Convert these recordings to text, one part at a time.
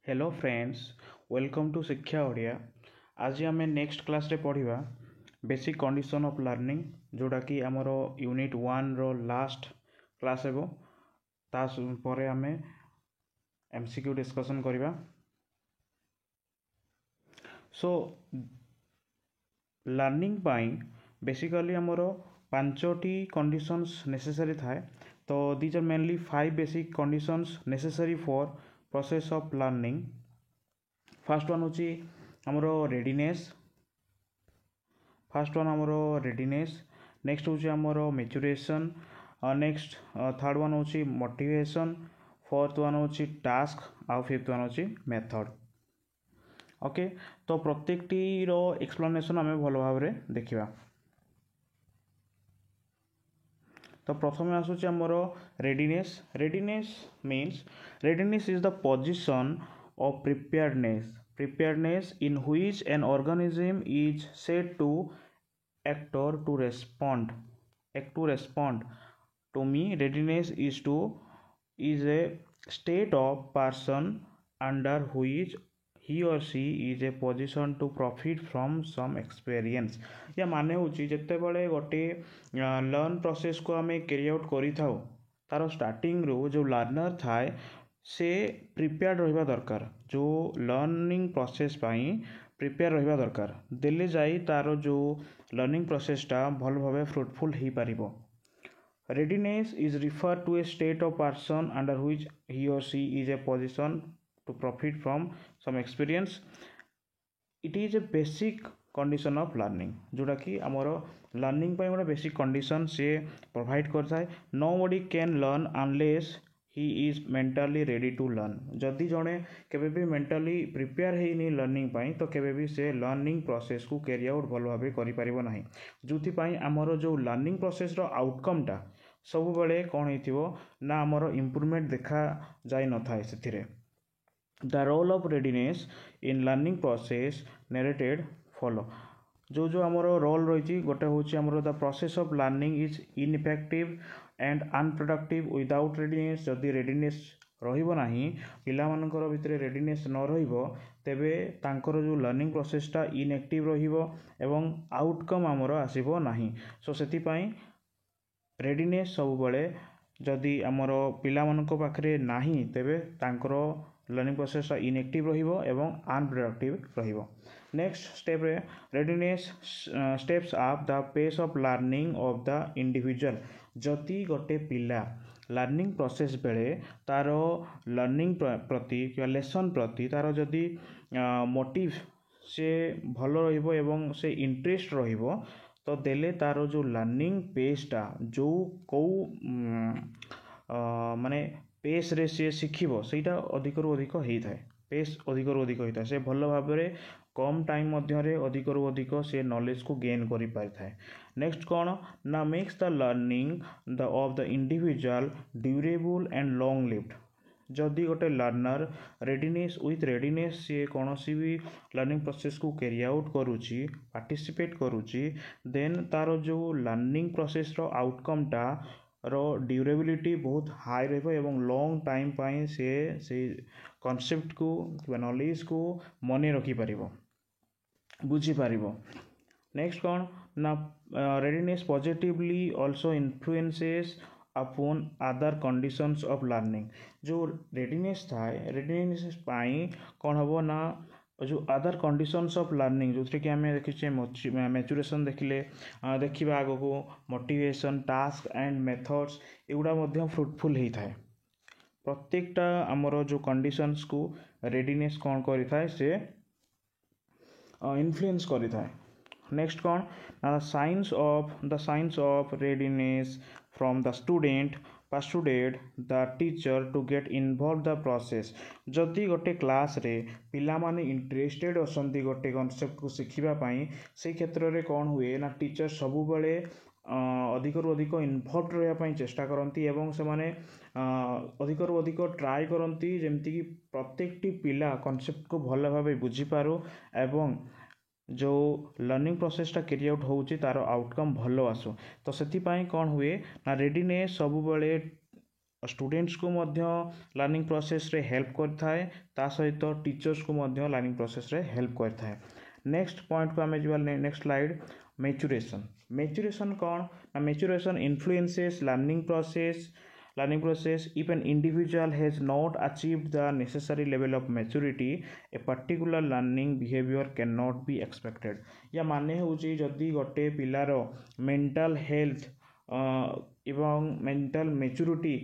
Hello friends, welcome to शिक्षा ओडिया। आज आम नेक्स्ट क्लास रे पढ़िबा बेसिक कंडीशन ऑफ लर्निंग, जोटा कि आमर यूनिट 1 रो लास्ट क्लास हेबो। ता परे आम एमसीक्यू डिस्कशन करबा। सो लर्निंग पाई बेसिकली आमर पांचटी कंडीशंस नेसेसरी थाए। तो these are mainly 5 basic conditions necessary for process of learning. First one होची आमर रेडीनेस। फर्स्ट वन आमर रेडीनेस, नेक्स्ट होची आमर मैच्योरेशन, नेक्स्ट थर्ड वन होची मोटिवेशन, फोर्थ वन होची टास्क आउ फिफ्थ वन होची मेथड। ओके, तो प्रत्येकटी रो एक्सप्लेनेशन आम भल भाव देखा। तो प्रथम आसूची आमर readiness. Readiness means readiness is the position of preparedness in which an organism is said to act or to respond to me. Readiness is a state of person under which he or she is a position to profit from some experience. या माने होची जत्ते बळे गोटे learn process को आमे carry out करि थाउ, तार starting रो जो लर्नर थाए से प्रिपेयर्ड रहिबा दरकार। जो लर्निंग प्रोसेस पाई प्रिपेयर रहिबा दरकार, देले जाई तार जो लर्निंग प्रोसेसटा भल भावे फ्रुटफुल हो पारिबो। Readiness is refer to a state of person under which he or she is a position to profit from some experience. It is a basic condition of learning, जोटा कि आमर लर्निंग गोटे basic condition से provide करता। Nobody can learn unless he is mentally ready to learn. जदि जड़े केबे भी मेंटली प्रिपेयर है लर्निंग पाई, तो केबे भी से लर्निंग प्रोसेस को कैरी आउट भल भाव करि परिबो नाही। जोथि आमर जो लर्निंग प्रोसेस रो आउटकमटा सब बेले कौन होइथिबो ना आमर इम्प्रूवमेंट देखा जाई न थाए सेथिरे। The role of readiness in learning process narrated follow. जो जो आमर रोल रही गोटे हूँ आमर the process of learning is ineffective and unproductive without readiness. जदि रेडीनेस रहिबो नाही, पिला मानकर भितरे रेडीनेस न रहिबो, तेबे तांकर जो लर्निंग प्रोसेसटा इनएक्टिव रहिबो एवं आउटकम आमर आसीबो नाही। सो सेति पई रेडीनेस सब बेले जदि आमर पिला मानक पाखरे नाही, तेबे तांकर लर्निंग प्रोसेस इनएक्टिव रहिबो एवं अनप्रोडक्टिव रहिबो। नेक्स्ट स्टेप रे readiness steps up the pace of learning of the individual. जदि गोटे पिला लर्निंग प्रोसेस बेले तार लर्निंग प्रति लेसन प्रति तार जदि मोटिव से भल रहिबो एवं से इंटरेस्ट रहिबो, तो देले तार जो लर्निंग पेसटा जो कौ माने पेस रे से शिखिबो सेटा अधिक रु अधिक होता है। पेस अधिक रु अधिक होता है, से भल भाव में कम टाइम मध्य अधिक रु अधिक से नॉलेज को गेन करि पारिथाय। नेक्स्ट कौन ना makes the learning of the individual durable and long lived. जदि गोटे लर्नर रेडीनेस विथ रेडीनेस सी कौन सी भी लर्निंग प्रोसेस को कैरी आउट करुच्ची, पार्टिसिपेट करुच्ची, देन तार जो लर्निंग प्रोसेस रो आउटकमटा रो ड्यूरेबिलिटी बहुत हाई रहिबो एवं लॉन्ग टाइम पाई से कॉन्सेप्ट को नॉलेज को मने रखि पारिबो, बुझी पारिबो। नेक्स्ट कौन ना readiness positively also influences upon other conditions of learning. जो रेडीनेस थाए रेडीनेस पाई कौन हम ना जो अदर कंडीशंस ऑफ लर्निंग, जो कि आम देखिए मैच्योरेशन देखिले, देखा आग को मोटिवेशन, टास्क एंड मेथड्स, एगुड़ा फ्रुटफुल होता है। प्रत्येकटा आमर जो कंडीशंस को रेडीनेस कौन करिथाय से इन्फ्लुएंस करिथाय। नेक्स्ट कौन the science of readiness from the student persuaded the teacher to get involved the process। जदि गोटे क्लास रे पिला माने इंटरेस्टेड असंती गोटे कॉन्सेप्ट को शिखिबा पाई, से क्षेत्र रे कौन हुए ना टीचर सबु बेले अधिक रु अधिक इनवल्व रहा पाई चेष्टा करती एवं से माने अधिक रु अधिक ट्राए करती जेमती कि प्रत्येकटी पिला कॉन्सेप्ट को भल भाव बुझी पारु एवं जो लर्निंग प्रोसेसटा कैरी आउट होउची तार आउटकम भल आसो। तो सेति पाई कौन हुए ना रेडीनेस सब बेले स्टूडेंट्स को लर्निंग प्रोसेस रे हेल्प करता है ता सहित टीचर्स को लर्निंग प्रोसेस रे हेल्प करता है। नेक्स्ट पॉइंट को आम जा नेक्स्ट स्लाइड मैच्यूरेशन। मैच्यूरेशन कौन ना maturation influences learning process if an individual has not achieved the necessary level of maturity a particular learning behavior cannot be expected। या माने होची जदि गोटे पिलार मेंटल हेल्थ एवं मेंटल मैच्योरिटी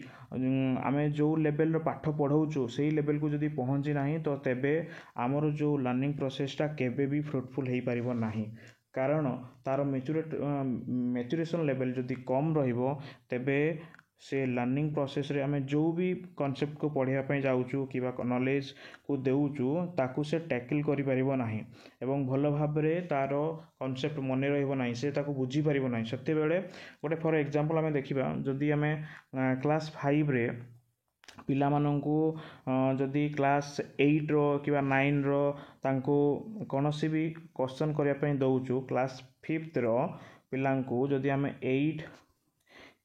आमे जो लेवल पाठ पढ़ाऊँ से लेवल को जदि पहुँची ना तो तेबे आमर जो लर्निंग प्रोसेसटा केबे भी फ्रुटफुल हो पारिबो नाही। कारण तार मैच्यूरेशन लेवल जदि कम रहिबो तेबे से लर्निंग प्रोसेस रे आमे जो भी कॉन्सेप्ट को पढ़ाई जाऊँ कि नॉलेज को देउचु ताकू से टैकल करि परिबो नाही एवं भल भाव में तार कॉन्सेप्ट मन रहिबो नाही से ताकू बुझी परिबो नाही। सेते बेले गोटे फॉर एग्जांपल आमे देखिबा जदि आमे क्लास 5 रे पिला मानंकु जदि क्लास 8 रो कि 9 रो तांको कोनोसी भी क्वेश्चन करिया पई दउचु क्लास 5th रो पिलांकु जदि आमे 8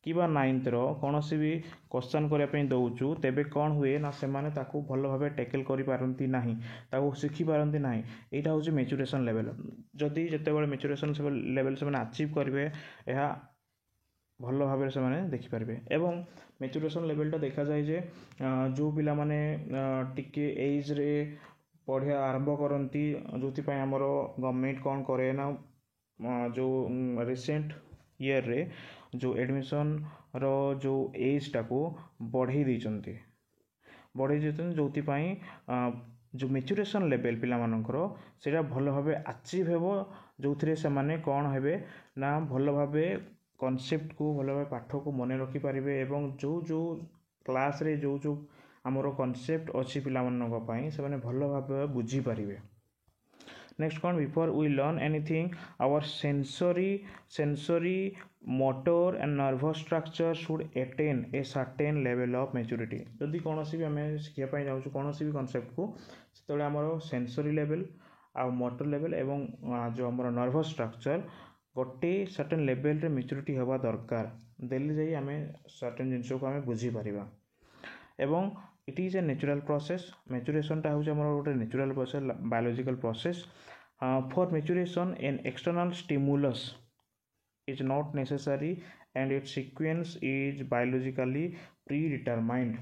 कि 9th रो कोनोसी भी क्वेश्चन करिया पई दउचु तेबे कोन हुए ना से माने ताकू भलो भाबे टैकल करि पारंती नाही ताकू सिखि पारंती नाही। एटा होची मैच्यूरेशन लेवल। जदि जते बेले मैच्यूरेशन लेवल से माने अचीव करिवे एहा भल भाव से मैंने देखिपारे। एवं मैच्यूरेशन लेवलटा देखा जाए जे जो पिला माने टिके एज रे पढ़िया आरंभ करती जो आमर गवर्नमेंट कौन करे ना जो रिसेंट ईयर रे जो एडमिशन रो जो एज टाको बढ़े देते जो जो मैच्यूरेशन लेवल पिला मानकर सेटा भल भाव अचीव हेबो जो से माने कौन हेबे ना भल भाव कॉन्सेप्ट को भल भाव पाठ को मन रखी पारे एवं जो क्लास रे जो आमर कॉन्सेप्ट अच्छी पिला मानक पई से माने भल भाव बुझी पारिबे। नेक्स्ट कौन before we learn anything our sensory motor and nervous structure should attain a certain level of maturity. जदि कौन भी आम शिखापी जाऊँ कौन भी कॉन्सेप्ट को से आमर सेंसरी लेवल आ मोटर लेवल एवं जो आमर नर्वस स्ट्रक्चर गोटे सर्टेन लेवल रे मैच्योरिटी हवा दरकार देले जाई आमे सर्टेन जिनस को आमे बुझी पारिबा। एवं it is a natural process. Maturation टा होचे हमर गोटे natural process biological process. For maturation an external stimulus is not necessary and it's sequence is biologically predetermined.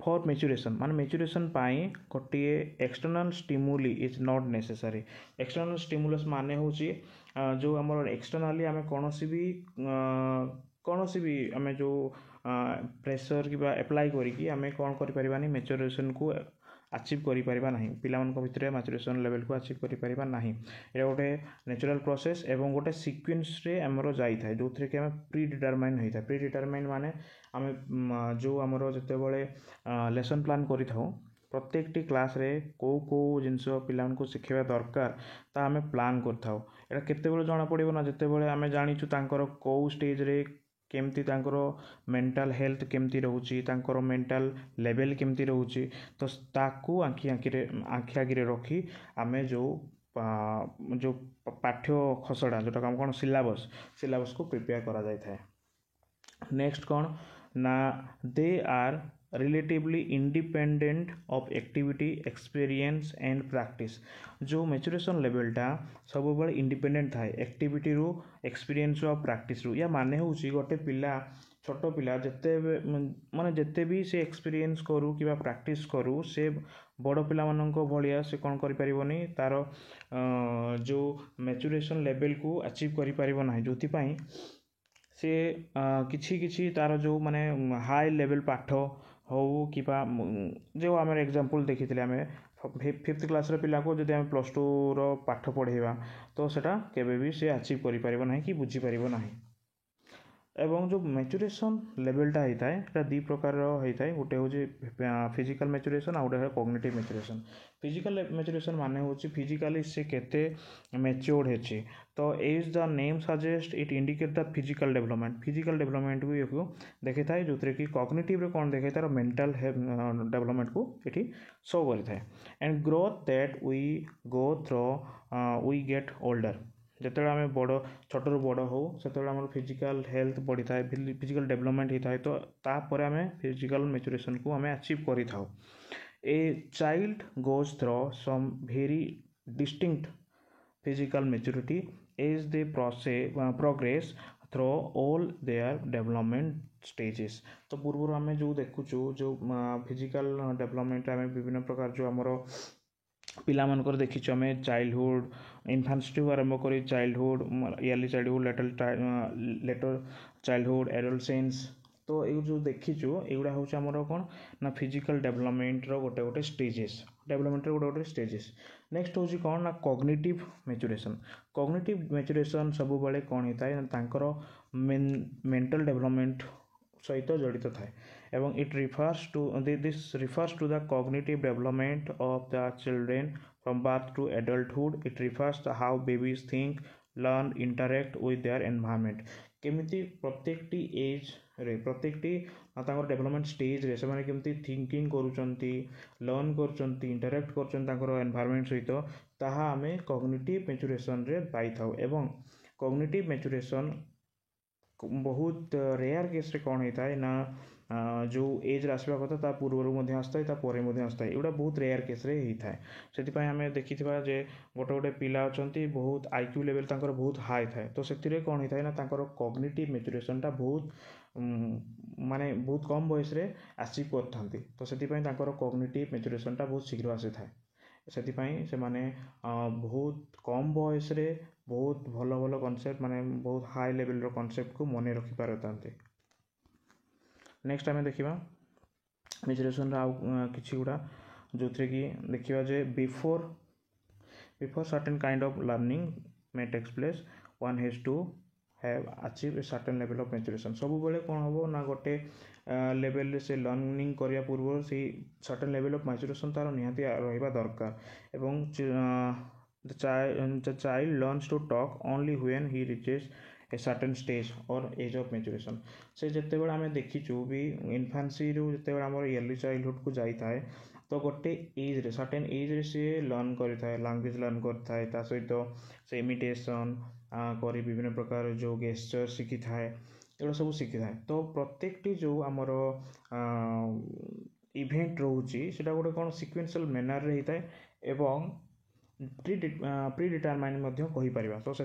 For maturation माने मैच्यूरेशन पाई गोटे external stimuli is not necessary. External stimulus माने होची जो हमर एक्सटर्नली आमे कोनोसी भी आमे जो प्रेशर कि एप्लाई करिकी आमे कौन करि परिबानी मैच्यूरेशन को अचीव करि परिबा नाही। पिला मन को भितरे मैच्यूरेशन लेवल को अचीव करि परिबा नाही। एटा गोटे नेचुरल प्रोसेस एवं गोटे सीक्वेंस रे हमरो जाई थाए जो थरे कि हम प्री डिटरमाइन होई थाए। प्री डिटरमाइन माने आमे जो हमरो जते बेले लेसन प्लान करि थाउ प्रत्येक टी क्लास रे को जिनस पिला को शिखेबा दरकार ता आमे प्लान कर थाउ। एटा केते बेले जाना पड़िबो ना जते बेले आमे जानिचु तांकर को स्टेज रे केमती तांकर मेंटल हेल्थ केमती रहउची तांकर मेंटल लेवल केमती रहउची तो ताकू आखि आखि रखी आमे जो पाठ्य खसड़ा जोटा काम कौन सिलेबस को प्रिपेयर करा जाय थाए। नेक्स्ट कौन ना they are relatively independent of activity experience and practice. जो मैच्यूरेशन लेवलटा सब बड़े इंडिपेंडेंट थाए एक्टिविटी रू एक्सपीरियंस और प्रैक्टिस रू। या माने होची गोटे पिला छोट पिला जिते माने जिते भी से एक्सपीरियंस करू कि प्रैक्टिस करू से बड़ पिला मानक भलिया से कौन करि परिबोनी तार जो मैच्यूरेशन लेवल को अचीव करि परिबो नाही जोति पई से किछि तार जो माने हाई लेवल पाठ हो कि जो आम एग्जांपल देखी आम 5th क्लास पिला को जब आम +2 रो पाठ पढ़ेबा तो सेटा केबे भी से अचीव करि परिबो नाही कि बुझी परिबो नाही। एवं जो मैच्यूरेशन लेवलटा होता है এটা दी प्रकार होता है गोटे हूँ फिजिकल मैच्यूरेशन आ गोटे कॉग्निटिव मैच्यूरेशन। फिजिकल मैच्यूरेशन माने हूँ फिजिकली से केते मैच्योर्ड है तो as the name suggest it indicate the physical development. Physical development को देखी थाए जो कि कॉग्निटिव कौन देखे तार मेंटल डेवलपमेंट को ये शो करें and growth that we go through we get older. ଯେତେବେଳେ ଆମେ ବଡ଼ ଛୋଟରୁ ବଡ଼ ହଉ ସେତେବେଳେ ଆମର ଫିଜିକାଲ୍ ହେଲ୍ଥ ବଢ଼ିଥାଏ, ଫିଜିକାଲ୍ ଡେଭଲପମେଣ୍ଟ ହେଇଥାଏ, ତ ତାପରେ ଆମେ ଫିଜିକାଲ୍ ମ୍ୟାଚୁରେସନ୍କୁ ଆମେ ଆଚିଭ୍ କରିଥାଉ। A child goes through some very distinct physical maturity as they progress through all their development stages। तो पूर्व आम जो देखुचु जो फिजिकल डेवलपमेंट आम विभिन्न प्रकार जो आमर पिला मानकर देखीचु आम चाइल्डहुड इन्फान्स टू आरंभ कर childhood yearly childhood letter childhood adolescence. तो ये जो देखीचु एगुड़ा हूँ आमर कौन ना फिजिकल डेवलपमेंट गोटे गोटे स्टेजेस डेवलपमेंट गोटे गोटे स्टेजेस। नेक्स्ट हूँ कौन ना कॉग्निटिव मैच्योरेशन। कॉग्निटिव मैच्योरेशन सब बेले कौन होता है तांकर मेंटल डेवलपमेंट सहित जड़ित थाए एवं it refers to this refers to the cognitive development of the children from birth to adulthood. It refers to how babies think learn interact with their environment. केमिति प्रत्येकटी एज रे प्रत्येकटी डेवलपमेंट स्टेज रे से केमती थिंकिंग करूचंती लर्न करूचंती इंटरैक्ट करूचंती तांकर environment सहित ताहा आमे कॉग्निटिव मैच्योरेशन रे पाई थाउ। एवं कॉग्निटिव मैच्योरेशन बहुत रेयर केस रे कौन होता है ना जो एज आसवा कथा ता पूर्व आसता है तापर आसता है एगुड़ा बहुत रेयर केस रे होता है। से आम देखी जे गोटे गोटे पिला अच्छा बहुत आईक्यू लेवल तांकर बहुत हाई थाए तो से कौन होता है ना तांकर कॉग्निटिव मैच्योरेशनटा बहुत माने बहुत कम बयस रे अचीव करथांती तो से कॉग्निटिव मैच्योरेशनटा बहुत शीघ्र आसी थाए। से माने बहुत कम बयस रे बहुत भल भल कॉन्सेप्ट माने बहुत हाई लेवल रो कॉन्सेप्ट को मन रखि पारथांती। नेक्स्ट आम देखा मैच्योरेशन आउ किछि गुड़ा जो थे कि देखा जे before certain kind of learning may takes place one has to have achieve a certain level of maturation. सब बेले कौन हम ना गोटे लेवल से लर्निंग करने पूर्व से सर्टेन लेवल ऑफ मैच्योरेशन तार निहाती रहिबा दरकार। एवं the child learns to talk only when he reaches a certain stage or age of maturation। से जिते बड़े आम देखीचु भी इन्फान्सी रू जिते बड़े आम इयरली चाइल्डहुड को जाई थाए तो गोटे एज रे सर्टेन एज रे सी लर्न करि थाए लैंग्वेज लर्न करता है सहित से इमिटेशन करी विभिन्न प्रकार जो गेस्चर शिखी थाए एगुड़ा सब शिखी थाए। तो प्रत्येकटी जो आमर इवेंट रोचे सेटा गोटे कौन सिक्वेन्शियल मैनर रे होता है एवं प्री डिटरमाइंड कही पारिबा। तो से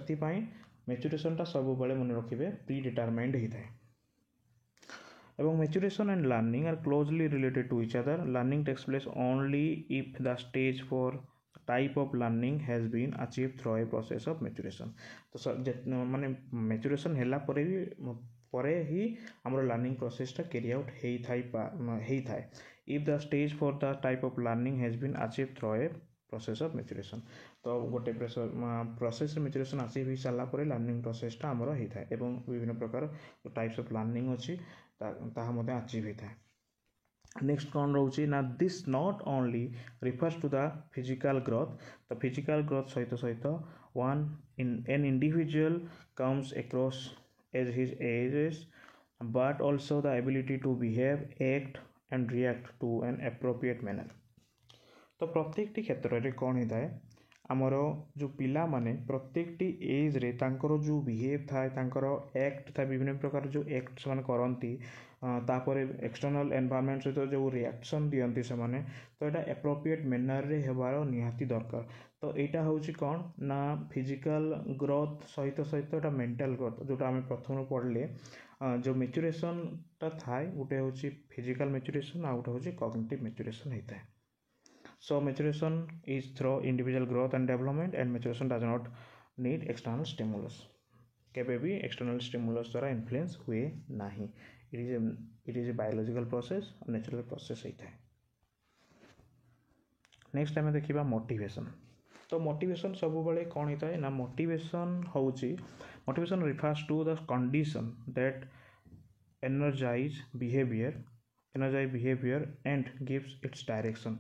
मैच्योरेशनटा सब बेले मन रखिए प्री डिटरमाइंड होता है। एवं maturation and learning are closely related to each other. Learning takes place only if the stage for type of learning has been achieve through a process of maturation. तो माने मैच्योरेशन हैला परे ही हमर learning प्रोसेसटा कैरी आउट हेई थाए if the stage for the type of learning has been achieve through a process of maturation. तो गोटे प्रोसेस मैच्योरेशन अचीव हो सारा पर लर्निंग प्रोसेसटा आमर होता है एवं विभिन्न प्रकार जो टाइप्स ऑफ लर्निंग अच्छी ताहा अचीव होता है। नेक्स्ट कौन रोचे ना this not only refers to the physical growth. तो फिजिकल ग्रोथ सहित सहित an individual comes across as his ages but also the ability to behave act and react to an appropriate manner. तो प्रत्येकटी क्षेत्र में कौन होता है आमर जो पिला माने प्रत्येकटी एज रे तांकर जो बिहेव थाए तांकर एक्ट थाए विभिन्न प्रकार जो एक्ट से करती तापर एक्सटर्नल एनवायरनमेंट सहित जो रिएक्शन दियंती से माने तो यहाँ एप्रोप्रिएट मैनर रे हेबार निहाती दरकार। तो यहाँ हूँ कौन ना फिजिकल ग्रोथ सहित सहित यहाँ मेंटल ग्रोथ जोटा आम प्रथम पढ़ले जो मैच्योरेशनटा थाए गोटे हूँ फिजिकल मैच्योरेशन आ गोटे हूँ कॉग्निटिव मैच्योरेशन होता है। So maturation is through individual growth and development and maturation does not need external stimulus। केबे भी external stimulus द्वारा influence हुए नहीं। it is a biological process और natural process होता है। नेक्स्ट आम देखा मोटिवेशन। तो मोटिवेशन सब बेले कौन होता है ना motivation refers to the condition that energize behavior and gives its direction।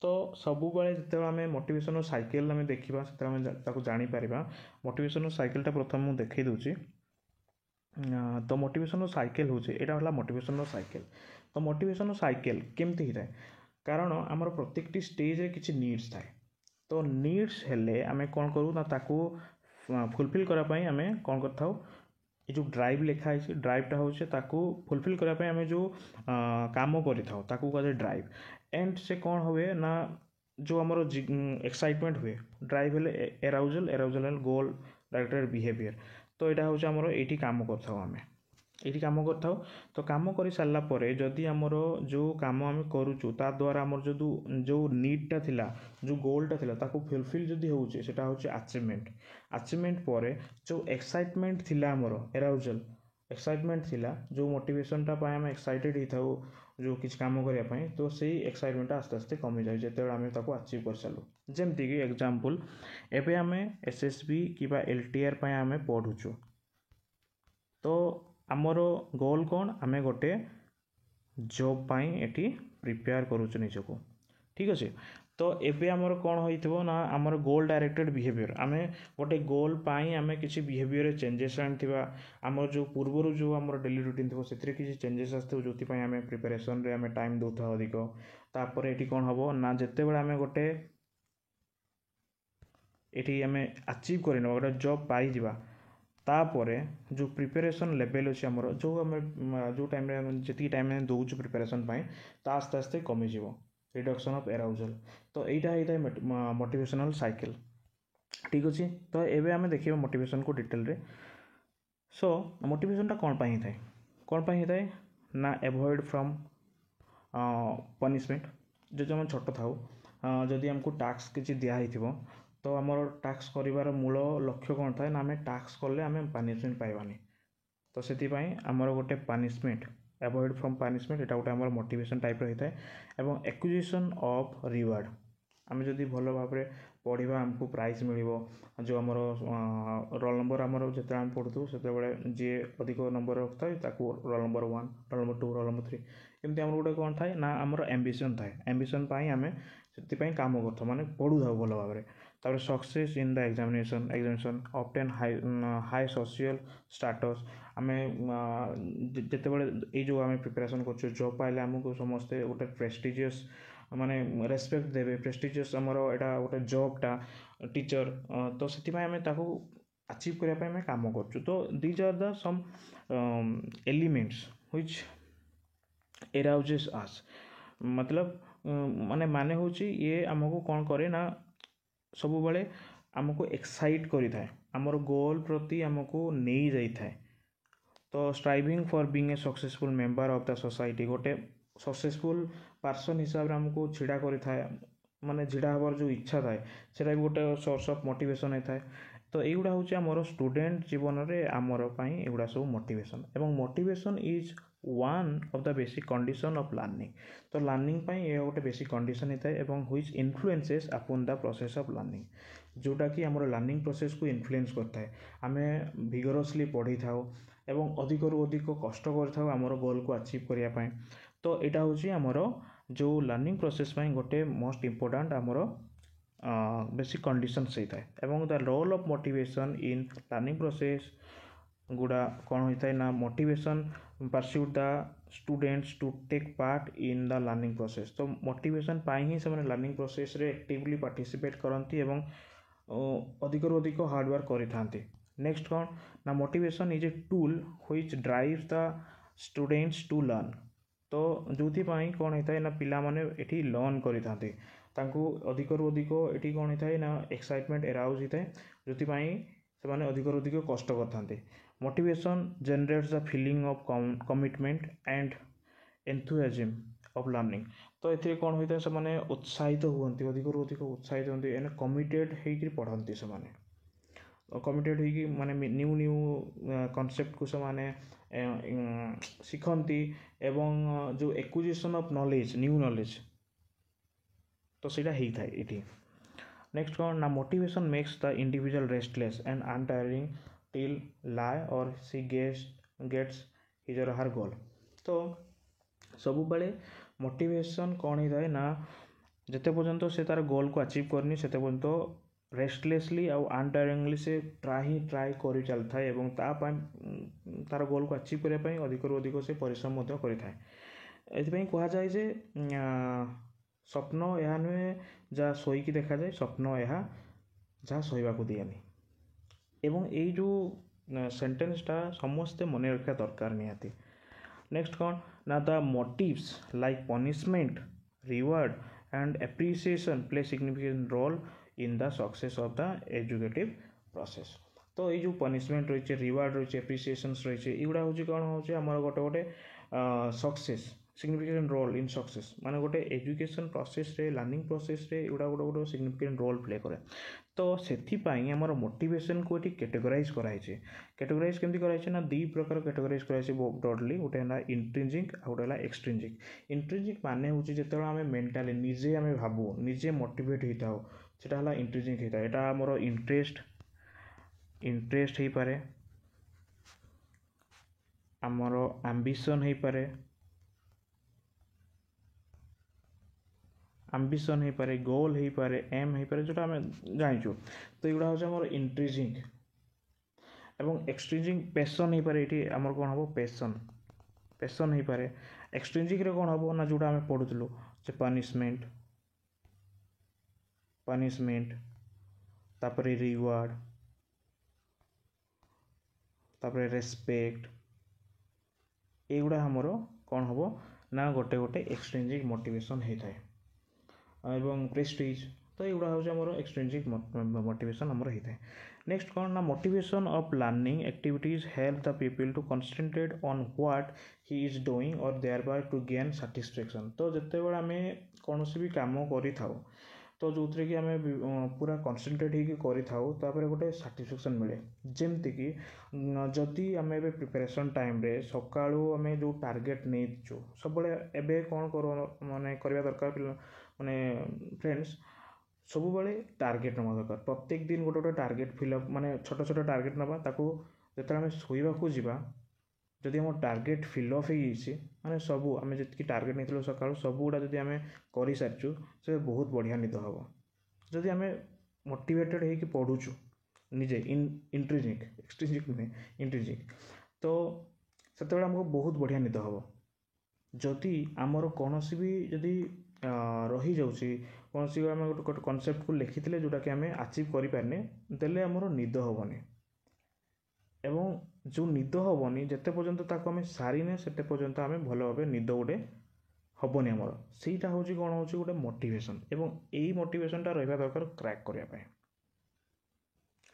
तो सबु बेले जिते आम मोटिवेशन साइकिल आम देखा से जापर मोटिवेशन साइकिलटा प्रथम मुझे देखई दूची। तो मोटिवेशन साइकिल हूँ यहाँ मोटिवेशन साइकिल। तो मोटिवेशन साइकिल केमती होता है कारण आमर प्रत्येकटी स्टेज रे किसी नीड्स थाए। तो नीड्स हेले आम कौन करूँ ना ताकू फुलफिल करापाई आम कौन कर ये जो ड्राइव लिखाई ड्राइवटा हूँ ताकू फुलफिल करापाई आम जो काम करें ड्राइव एंड से कौन हुए ना जो आमर एक्साइटमेंट हुए ड्राइव हेल्ले एराउजल एराउजल गोल डायरेक्टेड बिहेवियर तो यहाँ हूँ आमर ये कम करें ये कम कर तो कम कर सारा पर जदि आमर जो कम आम करुचु ता द्वारा आमर जो नीडटा थिला जो गोलटा थिला ताकू फुलफिल जदि होचे सेटा होचे अचीवमेंट अचीवमेंट पर जो एक्साइटमेंट थिला आमर एराउजल एक्साइटमेंट थिला जो मोटिवेशनटा पाए आम एक्साइटेड होता जो किसी काम करने तो से एक्साइटमेंट आस्ते आस्ते कमी जाए जो आम ताको अचीव कर सारू जमती कि एग्जांपल एबे आम एसएसबी कि एलटीआर पाए आम पढ़ुचु तो आमर गोल कौन आम गोटे जॉब पाई एटी प्रिपेयर करुचु निजको ठीक अच्छे तो एबे आमर कौन होइथिबो ना आमर गोल डायरेक्टेड बिहेवियर आम गोटे गोल पाई आम किसी बिहेवियर चेंजेस आनिथिबा आमर जो पूर्वर जो आमर डेली रूटीन थो से किसी चेंजेस आसथिबो जोथि पई आम प्रिपरेशन रे आम टाइम दउथा अधिक तापर एटी कौन हबो ना जते बेला आम गोटे एटी आम अचीव करन गोटे जॉब पाई जिबा तापरे जो प्रिपरेशन लेवल अच्छे आमर जो आम जो टाइम जी टाइम दौचु प्रिपरेशन ता आस्ते आस्ते कमिज रिडक्शन ऑफ एराउजल तो यहाँ होता है मोटिवेशनल साइकिल ठीक अच्छे तो एबे आम देखिए मोटिवेशन को डिटेल रे सो मोटिवेशनटा कौन पाई थाए कौन पाई थाए ना एवॉइड फ्रॉम पनिशमेंट जो आम छोट थाउ जदि आमको टास्क किसी दिखाई तो आमर टास्क कर मूल लक्ष्य कौन थाए ना आम टास्क कले आम पनिशमेंट पाइबानी तो से आमर गोटे पनिशमेंट एवॉइड फ्रॉम पनिशमेंट यहाँ गोटे आमर मोटिवेशन टाइप होता है एवं एक्विजिशन ऑफ रिवार्ड आम जदि भल भाव में पढ़ा आमको प्राइज मिल जो आमर रोल नंबर आमर जो आम पढ़ु से जी अधिक नंबर रखता है roll number 1 roll number 2 roll number 3 एमती आम गोटे कौन थाए ना आमर एम्बिशन थाए एम्बिशन आम से काम कर माने पढ़ु था भल भाव में तापर success in the examination obtain high social status आम जिते बड़े जो आम प्रिपरेशन कर जॉब पाइले आमको समस्ते गोटे प्रेस्टिजियस माने रेस्पेक्ट देवे प्रेस्टिजियस आमर यहाँ गोटे जॉबटा टीचर तो से आम अचीव करने काम कर तो these are the some elements which arouses us मतलब माने हूँ ये आमको कौन करे ना सब बड़े आमको एक्साइट करें आमर गोल प्रति आमको नहीं जाए तो striving for being a successful member of the society गोटे सक्सेसफुल पर्सन हिसाब से आमको छिड़ा करें माने छिड़ा हबार जो इच्छा थाए सेटा भी गोटे सोर्स ऑफ मोटिवेशन होता है तो युवा हूँ आमर स्टूडेंट जीवन में आमर एगुड़ा सब मोटिवेशन एवं motivation is one of the basic condition of learning तो लर्निंग ये गोटे बेसिक कंडीशन होता है एवं which influences upon the process of learning जोटा कि आमर लर्निंग प्रोसेस को इन्फ्लुएंस करता है आम भिगरसली पढ़ी था एवं अधिक रु अधिक कष्ट कर आमर गोल को अचीव करने तो यहाँ हूँ आमर जो लर्निंग प्रोसेस गोटे मोस्ट इम्पोर्टाट आमर बेसिक कंडीशन होता है एवं the role of motivation in learning process गुड़ा कौन होता है ना motivation pursuit the students to take part in the learning process तो मोटिवेशन ही से लर्निंग प्रोसेस रे एक्टिवली पार्टिसिपेट करती एवं अधिक रु अधिक हार्डवर्क करें नेक्स्ट कौन ना motivation is a tool which drives the students to learn तो जो कौन होता है ना पिला माने एठी लर्न करें अधिक रु अधिक ये कौन होता है ना एक्साइटमेंट एराउज होता है जो से अधिक रु अधिक कष्ट करते motivation generates the feeling of commitment and enthusiasm of learning तो ये कौन होता है से उत्साहित हुए अधिक रु अधिक उत्साहित होती कमिटेड होकर पढ़ती से कमिटेड होगी माने न्यू न्यू कॉन्सेप्ट को से शिखती एवं जो acquisition of knowledge new knowledge तो सीटा होता है ये नेक्स्ट कौन ना motivation makes the individual restless and untiring till लाई और सी गेट्स हिज और हर गोल तो सब बड़े मोटिवेशन कौन होता है ना जिते पर्यंत से तार गोल को अचीव करनी से पर्यंत रेस्टलेसली आउ अनटायरिंगली से ट्राई कर चलता है एवं तार गोल को अचीव करने अधिक रु अधिक से परिश्रम करें ये कह जाए जे स्वप्न यह नुहे जहाँ शोक देखा जाए स्वप्न यह जहाँ शोवा को दिएनि एवं यही जो सेंटेंसटा समस्ते मन रखा दरकार निहाती। नेक्स्ट कौन ना the motives like punishment reward and appreciation play significant role in the success of the educative process. तो ये जो पनिशमेंट रही रिवार्ड रही एप्रिसिएशन रही एगुड़ा हूँ कौन हो गोटे गोटे success significant role in success माने गोटे एजुकेशन प्रोसेस रे लर्निंग प्रोसेस रे एगुड़ा गोटे गोटे सिग्निफिकेंट रोल प्ले करे। तो से आमर मोटिवेशन को ये कैटेगराइज कराई कैटेगराइज केमती कराई ना दी प्रकार कैटेगराइज कराई ब्रॉडली गोटे है इंट्रिंजिक आ गोटे है एक्सट्रिंजिक। इंट्रिंजिक माने हूँ जो आम मेंटाली निजे आम भावु निजे मोटिवेट होता हो सेटा है इंट्रिंजिक होता है। यहाँ आमर इंटरेस्ट हो पारे आमर आम्बिशन हो पारे आम्बिशन हो पारे गोल हो पारे एम हो पारे जोटा आम जाचु। तो युवा हूँ आम इंट्रिजिंग एवं एक्सट्रिंजिंग पैशन हो पारे ये आमर कौन हम पैशन पैशन हो पारे। एक्सट्रिंजिक रे कौन हम ना जोटा आम पढ़ुलु पनिशमेंट पनिशमेंट तापरे रिवार्ड तापरे रेस्पेक्ट एगुड़ा हमर कौन हम ना गोटे गोटे एक्सट्रिंजिक मोटिवेशन होता है एवं प्रेस्टीज। तो युवा हूँ आमर एक्सट्रिंजिक मोटिवेशन आमर होता है। नेक्स्ट कौन ना motivation of learning activities help the people to concentrate on what he is doing और thereby to gain satisfaction. तो जिते बड़े आम कौन भी कम कर तो जो थी कि आम पूरा कॉन्सेंट्रेट होकर कर गोटे सैटिस्फैक्शन मिले जमती कि जदि आम ए प्रिपरेशन टाइम रे सकाळू आम जो टार्गेट नहीं सब एबे कौन कर माने करवा दरकार माने फ्रेंड्स सब बड़े टार्गेट नवा दरकार। प्रत्येक दिन गोटे गोटे टार्गेट फिलअप माने छोट छोट टार्गेट नवा ताकू जो आम शोवाक जावा जदि आम टार्गेट फिलअप हो माने सबू आम जी टार्गेट नहीं सका सब गुड़ा जब आम कर सारी से बहुत बढ़िया निद हम जदि आम मोटिवेटेड होकर पढ़ुचु निजे इंट्रिजिक एक्सट्रिजिक नुहे इंट्रिजिक तो से आमको बहुत बढ़िया निद हम। जदि आमर कौन भी जदि रही जाऊँगी कौन सी आम गोटे कनसेप्ट को लिखी जोटा कि आम अचीव करें देले आमर निद हेनी एवं जो निद हेनी जिते पर्यंत आम सारीने से पर्यंत आम भल भाव निद गोटे हेनी आमर सहीटा हूँ कौन हो गोटे मोटिवेशन एवं यही मोटिवेशनटा रहा दरकार क्रैक करने।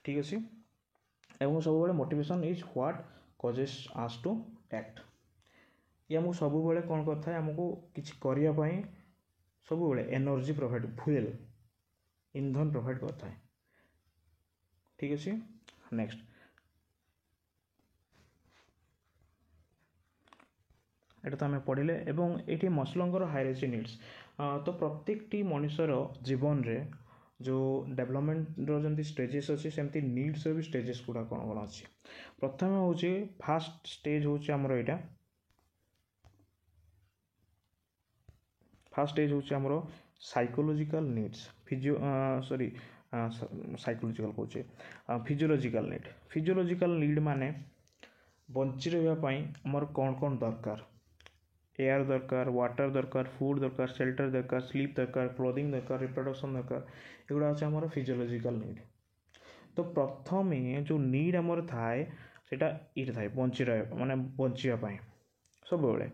ठीक अच्छे एवं सब motivation is what causes us to act ये आमको सब कौन करता है आमको किसी करने सब एनर्जी प्रोवाइड फ्यूएल ईंधन प्रोवाइड करता है। ठीक अच्छे नेक्स्ट एटा तो आम पढ़ले एवं ये मसलंगर हायरार्ची नीड्स। तो प्रत्येक मनुष्यर जीवन रे जो डेवलपमेंट जमी स्टेजेस अच्छी सेमती नीड्स भी स्टेजेस गुड़ा कौन कौन अच्छी। प्रथम हूँ फास्ट स्टेज हूँ आमर यहाँ फास्ट स्टेज हूँ आमर psychological needs physio sorry psychological कहे फिजियोलॉजिकल नीड माने बंची रही आमर कौन कौन दरकार एयर दरकार वाटर दरकार फूड दरकार शेल्टर दरकार स्लीप दरकार क्लोथिंग दरकार रिप्रोडक्शन दरकार एगुड़ा अच्छे आमर फिजियोलॉजिकल नीड। तो प्रथम जो नीड आमर थाए सेटा ये थाए बंची रह माने बंचापी सब बड़े।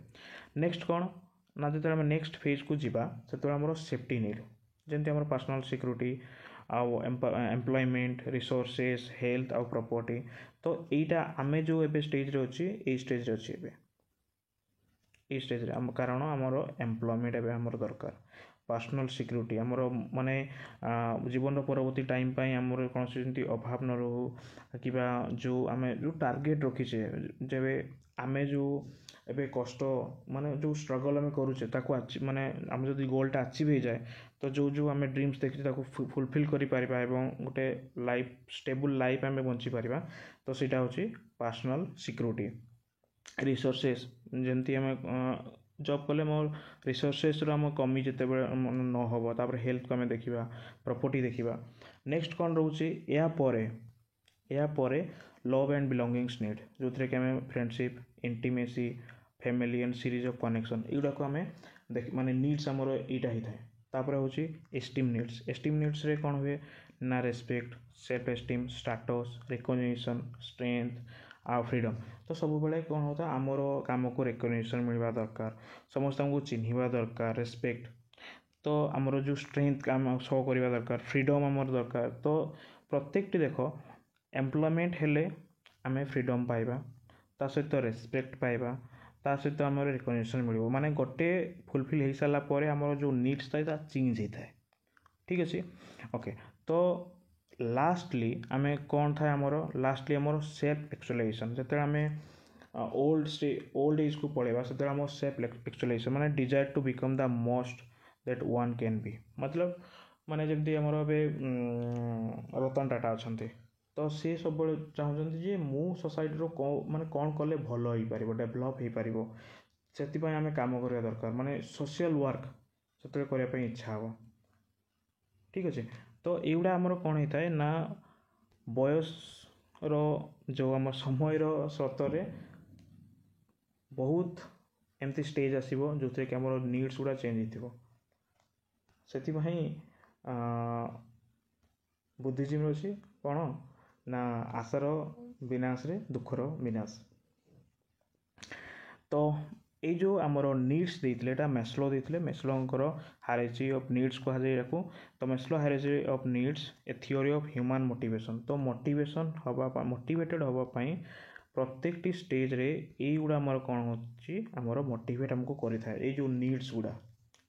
नेक्स्ट कौन ना जो आम नेक्स्ट फेज को जीवा से आमर सेफ्टी नीड जमी आम पर्सनल सिक्योरिटी आउ एम्प्लॉयमेंट रिसोर्सेस हेल्थ आउ प्रॉपर्टी। तो यहीटा आम जो ए स्टेज रे अच्छी ये स्टेज रे अच्छी ये स्टेज रे कारण आमर एम्प्लॉयमेंट एवं आमर दरकार पर्सनल सिक्योरिटी आमर माने जीवन परवर्ती टाइम आमर कौन से अभाव न रो कि जो आम जो टार्गेट रखीचे जब आम जो एबे कष्ट माने जो स्ट्रगल आम करुचे माने आम जो गोलटा अचीव हो जाए तो जो जो आम ड्रीम्स देखी फुलफिल कर गोटे लाइफ स्टेबल लाइफ आम बंची पारिबा। तो सीटा हूँ पर्सनल सिक्योरिटी रिसोर्सेस जमती आम जॉब कले मोर रिसोर्सेस आम कमी जिते न हो तापर हेल्थ को आम देखा प्रॉपर्टी देखा। नेक्स्ट कौन रोचे या परे लव एंड बिलोंगिंग्स नीड जो थी कि आम friendship intimacy family and series of connection युवा को आम देख माने नीड्स आमर यहाँ ही थाए। तापर हूँ एस्टीम नीड्स रे कौन हुए ना respect self esteem status recognition strength आ फ्रीडम तो सब बेले कौन होता आमर काम को रिकग्निशन मिलवा दरकार समस्त को चिन्हवा दरकार रेस्पेक्ट तो आमर जो स्ट्रेंथ काम शो करवा दरकार फ्रीडम आमर दरकार तो प्रत्येक देख एम्प्लॉयमेंट हेले आम फ्रीडम पाइबा ता सहित रेस्पेक्ट पाइबा ता सहित आम रिकग्निशन मिल माने गोटे फुलफिल हो सारापर आम जो नीड्स था चेंज होता है ठीक अच्छे ओके तो लास्टली आम कौन था आमर लास्टली आमर सेल्फ एक्चुअलाइजेशन जो आम ओल्ड एज को पढ़ेगा से आम सेल्फ एक्चुअलाइजेशन माने desire to become the most that one can be मतलब माने जमी आमर रतन टाटा अच्छा तो सी सब चाहते जे मु सोसाइटी माने कौन कले भल हो पार डेभलप हो पार से आम कम करवा दरकार माने सोशल वर्क से करने इच्छा हे ठीक अच्छे तो युवा आमर कौन होता है ना बयस जो आम समय स्रोत बहुत एमती स्टेज आसो जो थे कि आम नीड्स गुड़ा चेंज हो से बुद्धिजीवी अच्छी कौन ना आशार विनाश रे दुखर विनाश तो ये जो आमर नीड्स देते एटा मेस्लो देते मेस्लोंकर हायरार्ची ऑफ नीड्स कह जाए तो Maslow hierarchy of needs a theory of human motivation तो मोटिवेशन हवा मोटिवेटेड हवापाई प्रत्येक स्टेज रे ये गुड़ा आमर कौन होमर मोटिवेट आमको करें जो नीड्स गुड़ा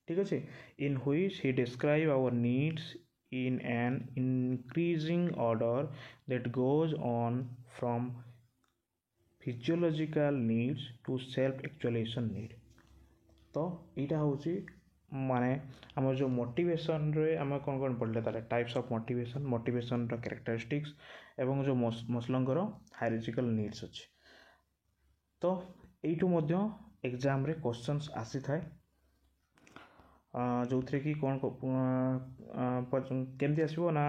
ठीक अच्छे in which he describe our needs in an increasing order that goes on from physiological needs to self actualization need तो यहाँ हूँ माने आम जो मोटिवेशन रे आम कौन कौन पढ़ले तार टाइप्स ऑफ मोटिवेशन मोटिवेशन रो कैरेक्टरिस्टिक्स एवं जो मसलंगर हायरार्चिकल नीड्स अच्छे तो यू एग्जाम रे क्वेश्चंस आसी थाए जो थे कि कौन केमती आसो ना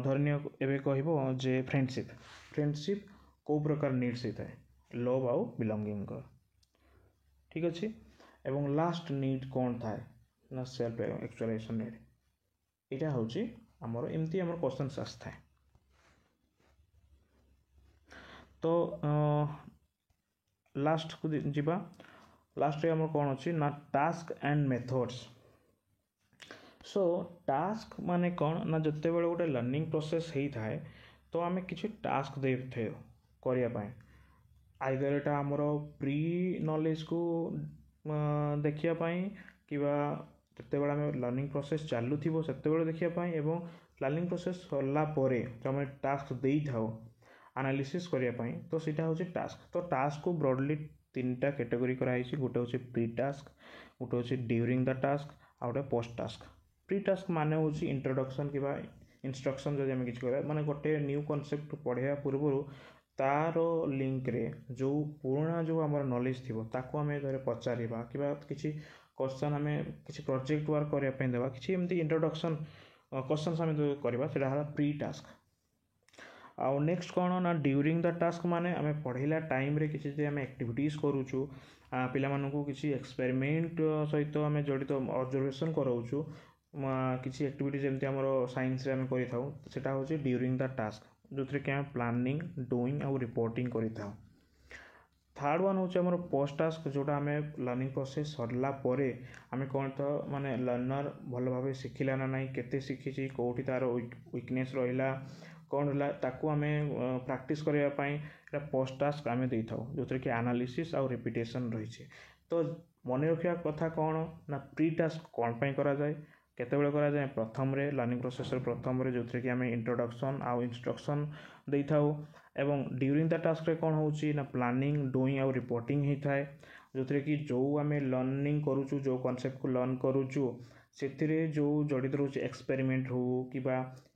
धरनीय एवं कह जे फ्रेंडशिप फ्रेंडशिप कौ प्रकार नीड्स होता है लव आउ बिलंगिंग ठीक अच्छे एवं लास्ट नीड कौन थाए ना सेल्फ एक्चुअलाइजेशन नीड यहाँ हूँ आमर एमती आम क्वेश्चन आसता है तो लास्ट को जीवा लास्ट रे हमर कौन अच्छी ना task and methods so task माने कौन ना जिते बड़े गोटे लर्निंग प्रोसेस होता है तो आम किसी टास्क दे करने आइदर एटा आमर प्री नॉलेज को देखापी कि जिते बड़े आम लर्निंग प्रोसेस चालू थी से देखापी एवं लर्निंग प्रोसेस सरलापर जो आम टास्क दे था एनालिसिस करने तो सीटा हूँ टास्क तो टास्क को ब्रॉडली तीन टा कैटेगरी कराई गोटे हूँ प्री टास्क गोटे हूँ ड्यूरिंग द टास्क आ गोटे पोस्ट टास्क प्री टास्क माने हूँ इंट्रोडक्शन कि इंस्ट्रक्शन जब आम किसी करा माने गोटे न्यू कॉन्सेप्ट पढ़ाया पूर्व तार लिंक रे जो पुराना जो आम नॉलेज थी ताको आम पचार कि किसी क्वेश्चन आम किसी प्रोजेक्ट वर्क करने देवा किसी एमती इंट्रोडक्शन क्वेश्चन आम करवा प्री टास्क आउ नेक्स्ट कौन ना ड्यूरिंग द टास्क माने आम पढ़ेला टाइम रे किसी आम एक्टिविटीज करूचु पिला मानकु किसी एक्सपेरिमेंट सहित आम जड़ित ऑब्जर्वेशन कराऊचु किसी एक्टिविटी जमती आम साइंस रे आम करें हूँ ड्यूरिंग द टास्क जो थे कि आम प्लानिंग डूइंग आउ रिपोर्टिंग करें थर्ड वन हूँ आम पोस्ट टास्क जोटा आम लर्निंग प्रोसेस सरला आम कौन तो माने लर्नर भल भाव शिखिला ना ना केते शिखी कौटी तार वीकनेस रहा कौन रहा ताकू आम प्रैक्टिस करने पोस्ट टास्क आम दे था जो थे कि एनालिसिस आउ रिपीटेशन रही तो मन रखा कथा कौन ना प्री टास्क कौन पाई करा जाए केतेबेले करा जाए प्रथम रे लर्निंग प्रोसेस प्रथम रे जो थे कि आम इंट्रोडक्शन आउ इंस्ट्रक्शन दे था एवं ड्यूरिंग द टास्क रे कौन होची ना प्लानिंग डूइंग आउ रिपोर्टिंग होता है जो थे कि जो आम लर्निंग करूचु जो कॉन्सेप्ट को लर्न करूचु से जो जड़ित रोचे एक्सपेरिमेंट हो कि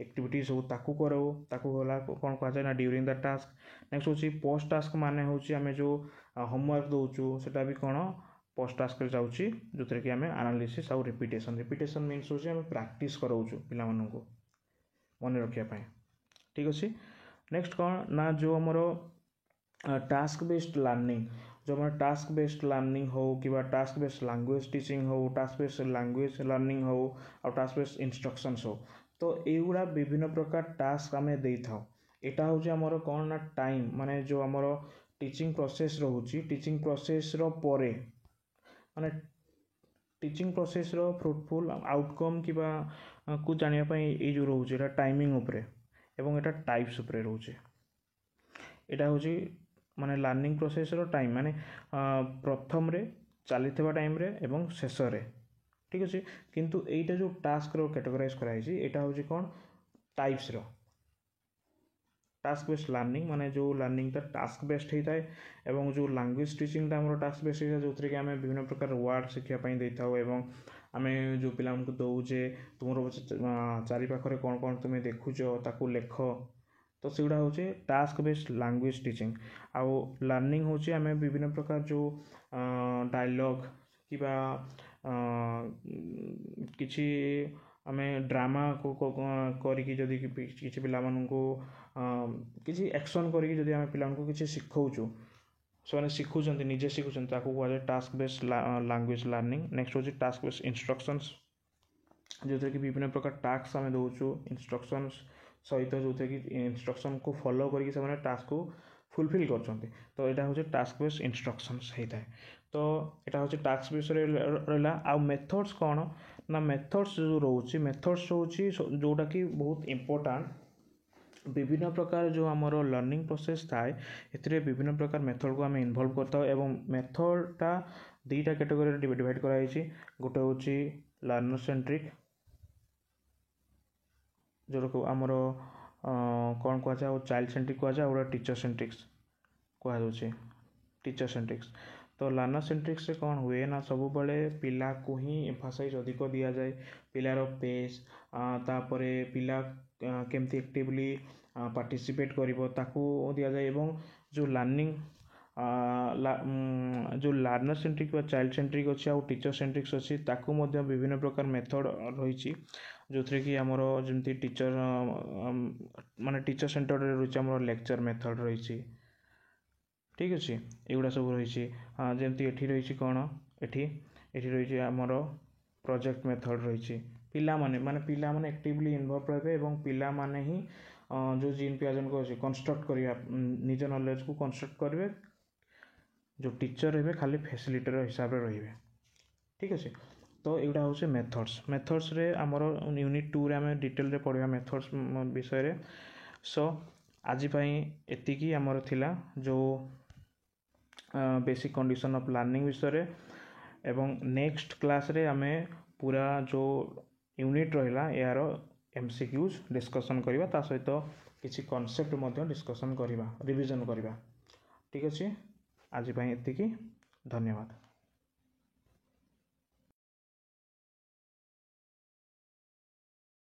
एक्टिविटीज हो ताकू करो ताकू होला कौन कह ना ड्यूरिंग द टास्क नेक्स्ट हूँ पोस्ट टास्क माने हूँ आम जो होमवर्क दौचु सेटा भी कौन पोस्ट टास्क जाऊँगी जो थे कि आम एनालिसिस आउ रिपीटेशन मीन्स हूँ आम प्रैक्टिस कराऊँ पिला मानकु मन रखापी ठीक अच्छे नेक्स्ट कौन ना जो आमर टास्क बेस्ड लर्निंग जो हमारे टास्क बेस्ड लर्निंग हो कि टास्क बेस्ड लैंग्वेज टीचिंग हो टास्क बेस्ड लैंग्वेज लर्निंग हो और टास्क बेस्ड इंस्ट्रक्शंस हो तो एगुड़ा विभिन्न प्रकार टास्क आम दे था यहाँ हूँ आमर कौन ना टाइम माने जो आमर टीचिंग प्रोसेस रोचे टीचिंग प्रोसेस रो परे माने टीचिंग प्रोसेस रो फ्रुटफुल आउटकम कि को जानापी ये जो रोचे टाइमिंग उपरे एवं एटा टाइप्स उपरे रोचे एटा हूँ माने लर्निंग प्रोसेस रो टाइम माने प्रथम रे चली टाइम रे एवं शेष रे ठीक अच्छे किंतु एटा जो टास्क रो कैटेगराइज कराई एटा हूँ कौन टाइप्स रो टास्क बेस्ड लर्निंग माने जो लर्निंग टा टास्क बेस्ड होता है एवं जो लैंग्वेज टीचिंग टा हमरो टास्क बेस्ड होता है जो कि आम विभिन्न प्रकार वर्ड शिखा देता एवं आम जो पिला दौचे तुम चारि पाखरे कौन कौन तुम देखुच ताकू लेख तो सेगुड़ा हूँ टास्क बेस्ड लैंग्वेज टीचिंग आउ लर्निंग हूँ आम विभिन्न प्रकार जो डायलॉग कि किसी आम ड्रामा को करी जदि किसी पिला किसी एक्शन करी जदि आम पिला किसी शिखौचु से शिखुंट निजे शिखुंट कहुए task based language learning next हूँ टास्क बेस्ड इंस्ट्रक्शंस जो कि विभिन्न प्रकार टास्क आम दौचु इंस्ट्रक्शंस सहित जो कि इंस्ट्रक्शन को फॉलो करके टास्क को फुलफिल कर तो यहाँ हूँ टास्क बेस्ड इंस्ट्रक्शंस होता है तो यहाँ हूँ टास्क बेस्ड रहा आ मेथड्स कौन ना मेथड्स जो रोचे मेथड्स हूँ जोटा कि बहुत इम्पोर्टाट विभिन्न प्रकार जो आमर लर्निंग प्रोसेस थाए ए विभिन्न प्रकार मेथड को आम इनवल्व करता एवं मेथडटा दुईटा कैटेगरी डिवाइड कराई गोटे हूँ लर्नर सेंट्रिक जो आमर कौन कहुए चाइल्ड सेंट्रिक कहुए और टीचर सेंट्रिक्स कहुचे टीचर सेंट्रिक्स तो लर्नर सेंट्रिक्स रे कौन हुए ना सब बड़े पिला को ही एम्फासाइज अधिक दि जाए पिलार पेस तापरे पिला केमती एक्टिवली पार्टिसिपेट करिवो ताकू दि जाए एवं जो लर्निंग जो लर्नर सेंट्रिक चाइल्ड सेंट्रिक अच्छी आ टीचर सेंट्रिक्स अच्छी ताकू मध्य विभिन्न प्रकार मेथड रही जो थी कि आमर जमी टीचर माने टीचर सेंटर रही आमर लेक्चर मेथड रही ठीक अच्छे एगुड़ा सब रही जमती एठी रही कौन एठी रही आमर प्रोजेक्ट मेथड रही पिला माने पिला माने एक्टिवली इन्वॉल्व रहे एवं पिला माने ही जो जीन पियाजन को अच्छे कन्स्ट्रक्ट करवा निज नॉलेज को कन्स्ट्रक्ट करेंगे जो टीचर रहे खाली फैसिलिटेटर हिसाब से रही ठीक अच्छे तो एगुड़ा हूँ मेथड्स रे आमर यूनिट 2 रे आम डिटेल रे पढ़ा मेथड्स विषय रे सो आज एतिकी आमर थिला जो बेसिक कंडीशन ऑफ लर्निंग विषय रे एवं नेक्स्ट क्लास रे आम पूरा जो यूनिट रहा यार एमसीक्यूज डिस्कशन करवा ता सहित किसी कॉन्सेप्ट मध्य डिस्कशन करवा रिवीजन करवा ठीक अच्छे आज एतिकी धन्यवाद।